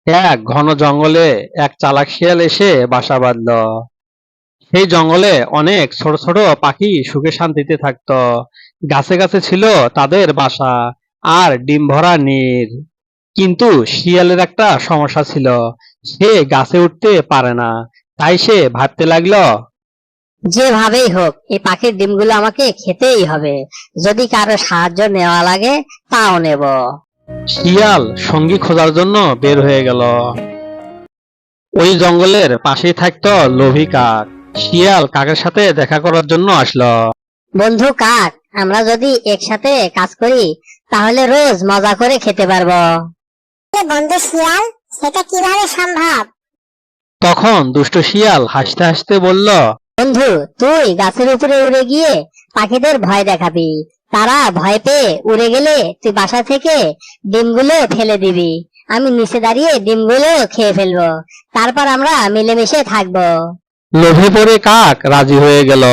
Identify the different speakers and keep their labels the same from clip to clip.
Speaker 1: এক ঘন জঙ্গলে এক চালাক শিয়াল এসে বাসা বাঁধল। সেই জঙ্গলে অনেক ছোট ছোট পাখি সুখে শান্তিতে থাকতো। গাছে গাছে ছিল তাদের বাসা আর ডিম ভরা নীর। কিন্তু শিয়ালের একটা সমস্যা ছিল, সে গাছে উঠতে পারে না। তাই সে ভাবতে লাগলো,
Speaker 2: যেভাবেই হোক এই পাখির ডিমগুলো আমাকে খেতেই হবে। যদি কারো সাহায্য নেওয়া লাগে তাও নেব।
Speaker 1: শিয়াল সঙ্গী খোঁজার জন্য বের হয়ে গেল। ওই জঙ্গলের পাশেই থাকতো লোভী কাক। শিয়াল কাকের সাথে দেখা করার জন্য আসলো।
Speaker 2: বন্ধু কাক, আমরা যদি একসাথে কাজ করি তাহলে রোজ মজা করে খেতে পারবো।
Speaker 3: বন্ধু শিয়াল, সেটা কিভাবে সম্ভব?
Speaker 1: তখন দুষ্ট শিয়াল হাসতে হাসতে বলল,
Speaker 2: বন্ধু, তুই গাছের উপরে উড়ে গিয়ে পাখিদের ভয় দেখাবি। তারা ভয় পেয়ে উড়ে গেলে তুই বাসা থেকে ডিমগুলো ফেলে দিবি। আমি নিচে দাঁড়িয়ে ডিমগুলো খেয়ে ফেলবো। তারপর আমরা মিলেমিশে থাকবো।
Speaker 1: লোভে পড়ে কাক রাজি হয়ে গেল।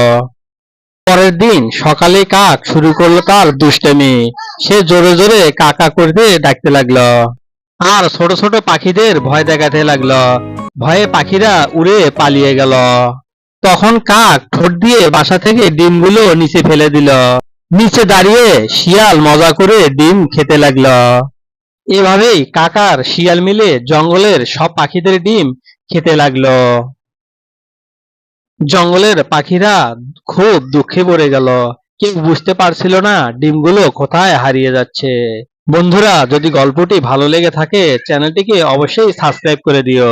Speaker 1: পরের দিন সকালে কাক শুরু করলো তার দুষ্টামি। সে জোরে জোরে কাকা করতে ডাকতে লাগলো আর ছোট ছোট পাখিদের ভয় দেখাতে লাগলো। ভয়ে পাখিরা উড়ে পালিয়ে গেল। তখন কাক ঠোঁট দিয়ে বাসা থেকে ডিমগুলো নিচে ফেলে দিল। নিচে দাঁড়িয়ে শিয়াল মজা করে ডিম খেতে লাগলো। এভাবেই কাকার শিয়াল মিলে জঙ্গলের সব পাখিদের ডিম খেতে লাগলো। জঙ্গলের পাখিরা খুব দুঃখে পড়ে গেল। কেউ বুঝতে পারছিল না ডিমগুলো কোথায় হারিয়ে যাচ্ছে। বন্ধুরা, যদি গল্পটি ভালো লেগে থাকে চ্যানেলটিকে অবশ্যই সাবস্ক্রাইব করে দিও।